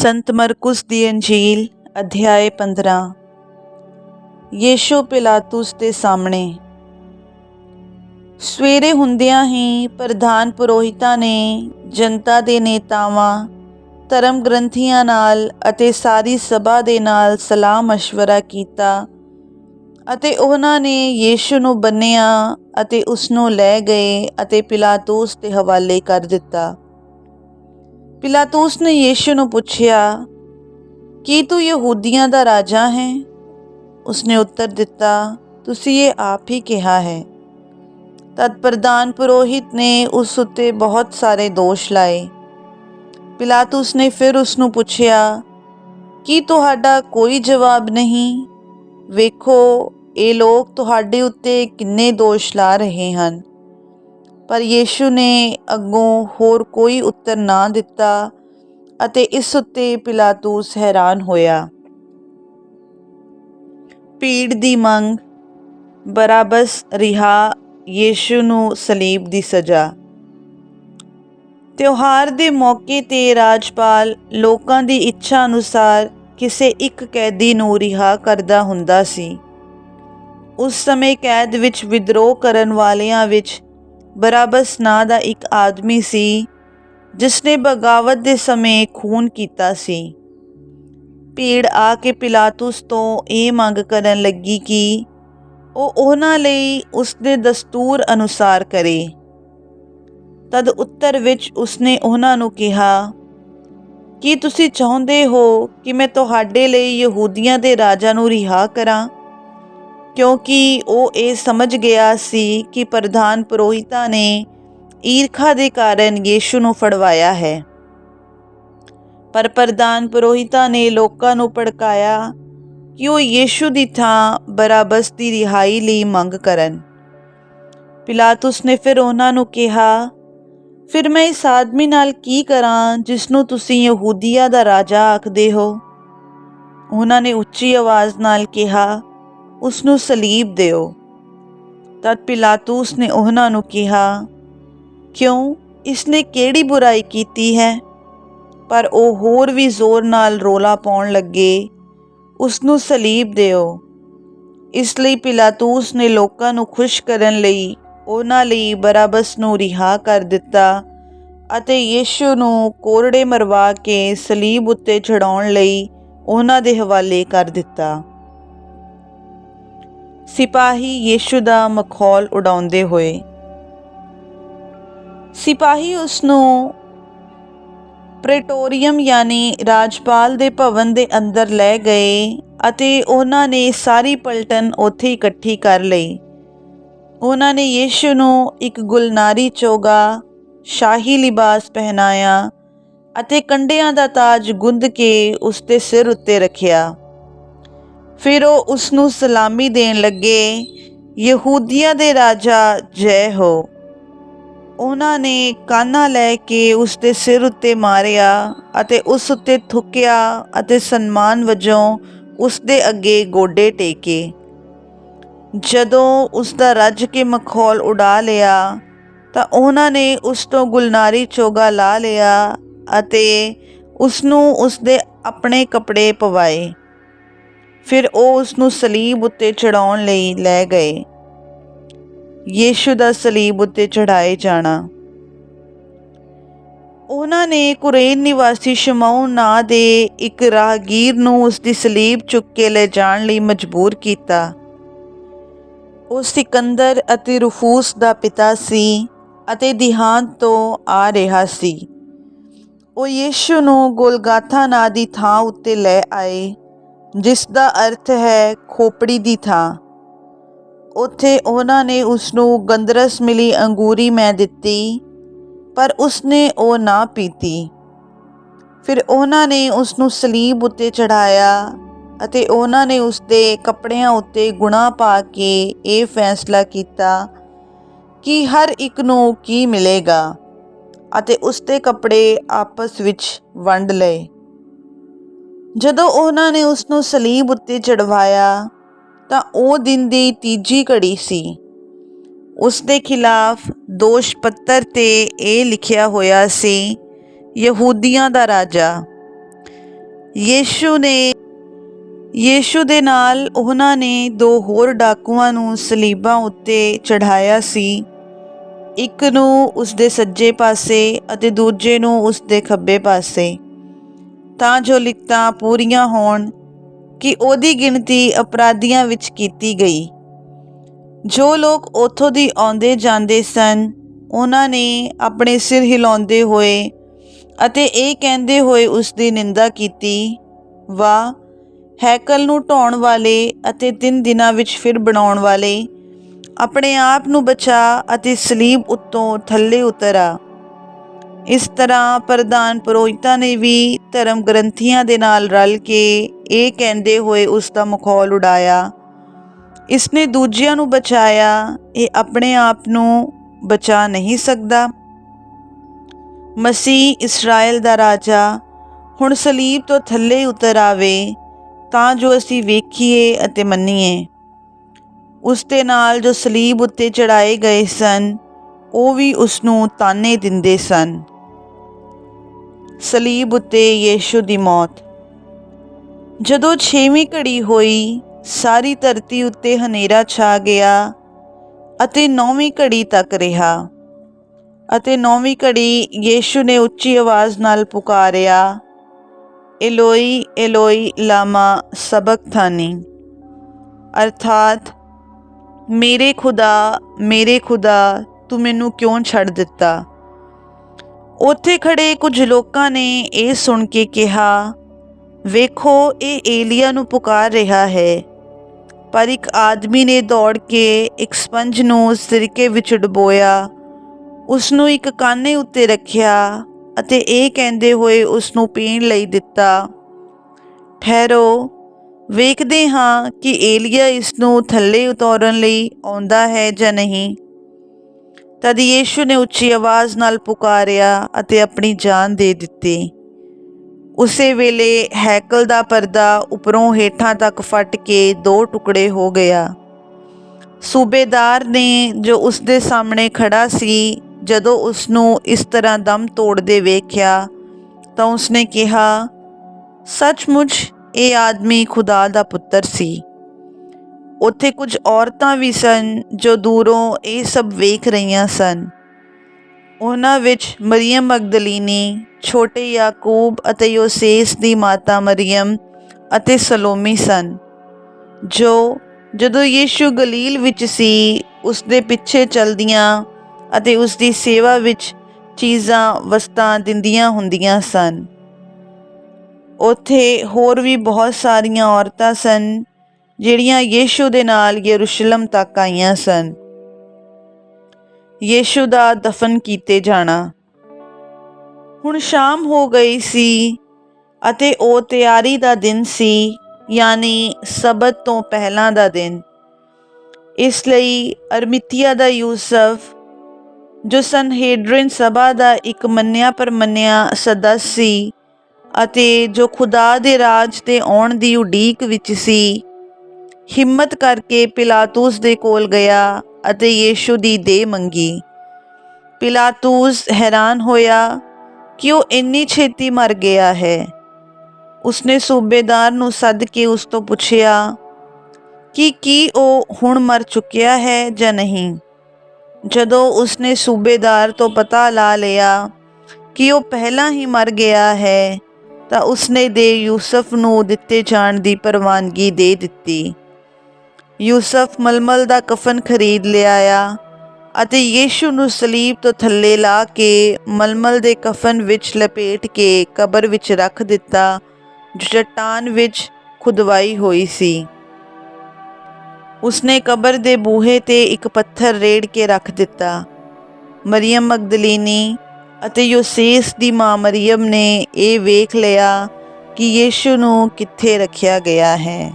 संत मरकुस दी अंजील अध्याय 15। यीशु पिलातुस के सामने। सवेरे हुंदियां ही प्रधान पुरोहितां ने जनता दे नेतावां, धर्म ग्रंथियां नाल अते सारी सभा दे नाल सलाह मशवरा कीता अते उन्हां ने यीशु नूं बन्निया अते उसनूं लै गए अते पिलातुस दे हवाले कर दिता। पिलातुस ने यीशु नूं पुछया, की तू यहूदियां दा राजा है? उसने उत्तर दिता, तुसी ये आप ही कहा है। तद प्रधान पुरोहित ने उस उत्ते बहुत सारे दोष लाए। पिलातुस ने फिर उसनूं पुछया, की तुहाडा कोई जवाब नहीं? वेखो ये लोग तुहाडे उत्ते किन्ने दोष ला रहे हन। पर यीशु ने अग्गों होर कोई उत्तर ना दिता अते इस उत्ते पिलातुस हैरान होया। भीड़ दी मंग, बराबस रिहा, यीशु नूं सलीब दी सजा। त्योहार दे मौके ते राजपाल लोकां दी इच्छा अनुसार किसे एक कैदी नूं रिहा करदा हुंदा सी। उस समय कैद विच विद्रोह करन वालियां विच बराबस नां दा एक आदमी सी जिसने बगावत दे समय खून कीता सी। भीड़ आके पिलातुस तो ये मंग करन लगी कि उन्हां लई उसदे दस्तूर अनुसार करे। तद उत्तर विच उसने उन्हां नूं कहा, कि तुसी चाहुंदे हो कि मैं तुहाडे लई यहूदियां दे राजा नूं रिहा करां? क्योंकि वो ये समझ गया सी कि प्रधान पुरोहितां ने ईरखा दे कारण यीशु नूं फड़वाया है। पर प्रधान पुरोहितां ने लोकां नूं भड़काया कि वो यीशु दी थां बराबस दी रिहाई लई मंग करन। पिलातुस ने फिर उन्हां नूं कहा, फिर मैं इस आदमी नाल की करां जिसनूं तुसीं यहूदियां दा राजा आखदे हो? उन्हां ने उच्ची आवाज़ नाल कहा, उसनूं सलीब दिओ। तद पिलातुस ने उन्हां नूं कहा, क्यों, इसने केड़ी बुराई कीती है? पर वो होर भी जोर नाल रोला पाउण लगे, उसनूं सलीब दिओ। इसलिए पिलातुस ने लोकां नूं खुश करन लई उन्हां लई बराबस नूं रिहा कर दिता अते यीशु नूं कोरड़े मरवा के सलीब उत्ते चढ़ाउण लई उन्हां दे हवाले कर दिता। सिपाही यीशु दा मखौल उड़ाउंदे होए। सिपाही उसनूं प्रेटोरियम यानी राजपाल दे भवन दे अंदर लै गए अते उन्हां ने सारी पलटन उत्थे इकट्ठी कर लई। उन्हां ने यीशु नूं एक गुलनारी चोगा, शाही लिबास पहनाया अते कंडियां दा ताज गुंद के उसके सिर उत्ते रखिया। फिर वो उसनूं सलामी देन लगे, यहूदियां दे राजा जय हो। उन्हां ने काना लैके उसके सिर उत्ते मारिया अते उस उत्ते थुकिया अते सन्मान वजों उसदे अगे गोडे टेके। जदों उसदा रज के मखौल उड़ा लिया तां उन्हां ने उस तों गुलनारी चोगा ला लिया अते उसनूं उसदे अपने कपड़े पवाए। फिर वो उसनूं सलीब उत्ते चढ़ाउण लई लै गए। यीशु दा सलीब उत्ते चढ़ाए जाना। उन्हां ने कुरेन निवासी शमौन नां दे एक राहगीर नूं उसदी सलीब चुक के ले जाण लई मजबूर कीता। वो सिकंदर अते रुफूस दा पिता सी अते दिहांत तो आ रहा सी। वो यीशु नूं गोलगाथा नां दी थां उत्ते लै आए, जिसका अर्थ है खोपड़ी दी थां। उत्थे उन्हां ने उसनूं गंदरस मिली अंगूरी मैं दिती, पर उसने वो ना पीती। फिर उन्हां ने उसनूं सलीब उत्ते चढ़ाया अते उन्हां ने उसदे कपड़ियां उत्ते गुणा पा के ये फैसला किया कि हर एक नूं की मिलेगा अते उसदे कपड़े आपस विच वंड लए। जदों उन्हां ने उसनूं सलीब उत्ते चढ़वाया तां ओ दिन दी तीजी घड़ी सी। उसदे खिलाफ दोष पत्तर ते ये लिखिया होया सी, यहूदियां दा राजा। ਯੀਸ਼ੂ ਦੇ ਨਾਲ ਉਹਨਾਂ ਨੇ 2 ਹੋਰ ਡਾਕੂਆਂ ਨੂੰ ਸਲੀਬਾਂ ਉੱਤੇ ਚੜ੍ਹਾਇਆ ਸੀ, ਇੱਕ ਨੂੰ ਉਸ ਦੇ ਸੱਜੇ ਪਾਸੇ ਅਤੇ ਦੂਜੇ ਨੂੰ ਉਸ ਦੇ ਖੱਬੇ ਪਾਸੇ, ਤਾਂ ਜੋ ਲਿਖਤਾਂ ਪੂਰੀਆਂ ਹੋਣ ਕਿ ਉਹਦੀ ਗਿਣਤੀ ਅਪਰਾਧੀਆਂ ਵਿੱਚ ਕੀਤੀ ਗਈ। ਜੋ ਲੋਕ ਉੱਥੋਂ ਦੀ ਆਉਂਦੇ ਜਾਂਦੇ ਸਨ, ਉਹਨਾਂ ਨੇ ਆਪਣੇ ਸਿਰ ਹਿਲਾਉਂਦੇ ਹੋਏ ਅਤੇ ਇਹ ਕਹਿੰਦੇ ਹੋਏ ਉਸ ਦੀ ਨਿੰਦਾ ਕੀਤੀ, ਵਾਹ, ਹੈਕਲ ਨੂੰ ਢਾਉਣ ਵਾਲੇ ਅਤੇ 3 ਦਿਨਾਂ ਵਿੱਚ ਫਿਰ ਬਣਾਉਣ ਵਾਲੇ, ਆਪਣੇ ਆਪ ਨੂੰ ਬਚਾ ਅਤੇ ਸਲੀਬ ਉੱਤੋਂ ਥੱਲੇ ਉਤਰ ਆ। ਇਸ ਤਰ੍ਹਾਂ ਪ੍ਰਧਾਨ ਪੁਰੋਹਿਤਾਂ ਨੇ ਵੀ ਧਰਮ ਗ੍ਰੰਥੀਆਂ ਦੇ ਨਾਲ ਰਲ ਕੇ ਇਹ ਕਹਿੰਦੇ ਹੋਏ ਉਸ ਦਾ ਮਖੌਲ ਉਡਾਇਆ, ਇਸਨੇ ਦੂਜਿਆਂ ਨੂੰ ਬਚਾਇਆ, ਇਹ ਆਪਣੇ ਆਪ ਨੂੰ ਬਚਾ ਨਹੀਂ ਸਕਦਾ। ਮਸੀਹ ਇਸਰਾਏਲ ਦਾ ਰਾਜਾ ਹੁਣ ਸਲੀਬ ਤੋਂ ਥੱਲੇ ਉਤਰ ਆਵੇ ਤਾਂ ਜੋ ਅਸੀਂ ਵੇਖੀਏ ਅਤੇ ਮੰਨੀਏ। ਉਸ ਦੇ ਨਾਲ ਜੋ ਸਲੀਬ ਉੱਤੇ ਚੜ੍ਹਾਏ ਗਏ ਸਨ, ਉਹ ਵੀ ਉਸ ਨੂੰ ਤਾਨੇ ਦਿੰਦੇ ਸਨ। ਸਲੀਬ ਉੱਤੇ ਯੀਸ਼ੂ ਦੀ ਮੌਤ। ਜਦੋਂ 6ਵੀਂ ਘੜੀ ਹੋਈ, ਸਾਰੀ ਧਰਤੀ ਉੱਤੇ ਹਨੇਰਾ ਛਾ ਗਿਆ ਅਤੇ 9ਵੀਂ ਘੜੀ ਤੱਕ ਰਿਹਾ। ਅਤੇ 9ਵੀਂ ਘੜੀ ਯੀਸ਼ੂ ਨੇ ਉੱਚੀ ਆਵਾਜ਼ ਨਾਲ ਪੁਕਾਰਿਆ, ਇਲੋਈ ਇਲੋਈ ਲਾਮਾ ਸਬਕਥਾਨੀ, ਅਰਥਾਤ ਮੇਰੇ ਖੁਦਾ ਤੂੰ ਮੈਨੂੰ ਕਿਉਂ ਛੱਡ ਦਿੱਤਾ। ਉੱਥੇ ਖੜੇ ਕੁਝ ਲੋਕਾਂ ਨੇ ਇਹ ਸੁਣ ਕੇ ਕਿਹਾ, ਵੇਖੋ, ਇਹ ਏਲੀਆ ਨੂੰ ਪੁਕਾਰ ਰਿਹਾ ਹੈ। ਪਰ ਇੱਕ ਆਦਮੀ ਨੇ ਦੌੜ ਕੇ ਇੱਕ ਸਪੰਜ ਨੂੰ ਸਿਰਕੇ ਵਿੱਚ ਡੁਬੋਇਆ, ਉਸ ਨੂੰ ਇੱਕ ਕਾਨੇ ਉੱਤੇ ਰੱਖਿਆ ਅਤੇ ਇਹ ਕਹਿੰਦੇ ਹੋਏ ਉਸ ਨੂੰ ਪੀਣ ਲਈ ਦਿੱਤਾ, ਠਹਿਰੋ, ਵੇਖਦੇ ਹਾਂ ਕਿ ਏਲੀਆ ਇਸ ਨੂੰ ਥੱਲੇ ਉਤਾਰਨ ਲਈ ਆਉਂਦਾ ਹੈ ਜਾਂ ਨਹੀਂ। ਤਦ ਯੀਸ਼ੂ ਨੇ ਉੱਚੀ ਆਵਾਜ਼ ਨਾਲ ਪੁਕਾਰਿਆ ਅਤੇ ਆਪਣੀ ਜਾਨ ਦੇ ਦਿੱਤੀ। ਉਸੇ ਵੇਲੇ ਹੈਕਲ ਦਾ ਪਰਦਾ ਉੱਪਰੋਂ ਹੇਠਾਂ ਤੱਕ ਫਟ ਕੇ 2 ਟੁਕੜੇ ਹੋ ਗਿਆ। ਸੂਬੇਦਾਰ ਨੇ, ਜੋ ਉਸ ਦੇ ਸਾਹਮਣੇ ਖੜਾ ਸੀ, ਜਦੋਂ ਉਸ ਨੂੰ ਇਸ ਤਰ੍ਹਾਂ ਦਮ ਤੋੜਦੇ ਵੇਖਿਆ ਤਾਂ ਉਸਨੇ ਕਿਹਾ, ਸੱਚਮੁੱਚ ਇਹ ਆਦਮੀ ਖੁਦਾ ਦਾ ਪੁੱਤਰ ਸੀ। ਉੱਥੇ ਕੁਝ ਔਰਤਾਂ ਵੀ ਸਨ ਜੋ ਦੂਰੋਂ ਇਹ ਸਭ ਵੇਖ ਰਹੀਆਂ ਸਨ। ਉਹਨਾਂ ਵਿੱਚ ਮਰੀਅਮ ਮਗਦਲੀਨੀ, ਛੋਟੇ ਯਾਕੂਬ ਅਤੇ ਯੋਸੇਸ ਦੀ ਮਾਤਾ ਮਰੀਅਮ ਅਤੇ ਸਲੋਮੀ ਸਨ, ਜੋ ਜਦੋਂ ਯੀਸ਼ੂ ਗਲੀਲ ਵਿੱਚ ਸੀ ਉਸ ਦੇ ਪਿੱਛੇ ਚਲਦੀਆਂ ਅਤੇ ਉਸ ਦੀ ਸੇਵਾ ਵਿੱਚ ਚੀਜ਼ਾਂ ਵਸਤਾਂ ਦਿੰਦੀਆਂ ਹੁੰਦੀਆਂ ਸਨ। ਉੱਥੇ ਹੋਰ ਵੀ ਬਹੁਤ ਸਾਰੀਆਂ ਔਰਤਾਂ ਸਨ ਜਿਹੜੀਆਂ ਯੀਸ਼ੂ ਦੇ ਨਾਲ ਯਰੂਸ਼ਲਮ ਤੱਕ ਆਈਆਂ ਸਨ। ਯੀਸ਼ੂ ਦਾ ਦਫਨ ਕੀਤੇ ਜਾਣਾ। ਹੁਣ ਸ਼ਾਮ ਹੋ ਗਈ ਸੀ ਅਤੇ ਉਹ ਤਿਆਰੀ ਦਾ ਦਿਨ ਸੀ, ਯਾਨੀ ਸਬਤ ਤੋਂ ਪਹਿਲਾਂ ਦਾ ਦਿਨ। ਇਸ ਲਈ ਅਰਮਿਤੀਆ ਦਾ ਯੂਸਫ, ਜੋ ਸਨਹੇਡਰਿਨ ਸਭਾ ਦਾ ਇੱਕ ਮੰਨਿਆ ਪ੍ਰਮੰਨਿਆ ਸਦस्य ਸੀ ਅਤੇ ਜੋ ਖੁਦਾ ਦੇ ਰਾਜ ਦੇ ਆਉਣ ਦੀ ਉਡੀਕ ਵਿੱਚ ਸੀ, ਹਿੰਮਤ ਕਰਕੇ ਪਿਲਾਤੂਸ ਦੇ ਕੋਲ ਗਿਆ ਅਤੇ ਯੀਸ਼ੂ ਦੀ ਦੇਹ ਮੰਗੀ। ਪਿਲਾਤੂਸ ਹੈਰਾਨ ਹੋਇਆ ਕਿ ਉਹ ਇੰਨੀ ਛੇਤੀ ਮਰ ਗਿਆ ਹੈ। ਉਸਨੇ ਸੂਬੇਦਾਰ ਨੂੰ ਸੱਦ ਕੇ ਉਸ ਤੋਂ ਪੁੱਛਿਆ ਕਿ ਕੀ ਉਹ ਹੁਣ ਮਰ ਚੁੱਕਿਆ ਹੈ ਜਾਂ ਨਹੀਂ। ਜਦੋਂ ਉਸਨੇ ਸੂਬੇਦਾਰ ਤੋਂ ਪਤਾ ਲਾ ਲਿਆ ਕਿ ਉਹ ਪਹਿਲਾਂ ਹੀ ਮਰ ਗਿਆ ਹੈ, ਤਾਂ ਉਸਨੇ ਦੇ ਯੂਸਫ ਨੂੰ ਦਿੱਤੇ ਜਾਣ ਦੀ ਪ੍ਰਵਾਨਗੀ ਦੇ ਦਿੱਤੀ। ਯੂਸਫ ਮਲਮਲ ਦਾ ਕਫਨ ਖਰੀਦ ਲਿਆਇਆ ਅਤੇ ਯੀਸ਼ੂ ਨੂੰ ਸਲੀਬ ਤੋਂ ਥੱਲੇ ਲਾ ਕੇ ਮਲਮਲ ਦੇ ਕਫਨ ਵਿੱਚ ਲਪੇਟ ਕੇ ਕਬਰ ਵਿੱਚ ਰੱਖ ਦਿੱਤਾ, ਜੋ ਚੱਟਾਨ ਵਿੱਚ ਖੁਦਵਾਈ ਹੋਈ ਸੀ। ਉਸਨੇ ਕਬਰ ਦੇ ਬੂਹੇ 'ਤੇ ਇੱਕ ਪੱਥਰ ਰੇੜ ਕੇ ਰੱਖ ਦਿੱਤਾ। ਮਰੀਅਮ ਮਗਦਲੀਨੀ ਅਤੇ ਯੋਸੇਸ ਦੀ ਮਾਂ ਮਰੀਅਮ ਨੇ ਇਹ ਵੇਖ ਲਿਆ ਕਿ ਯੀਸ਼ੂ ਨੂੰ ਕਿੱਥੇ ਰੱਖਿਆ ਗਿਆ ਹੈ।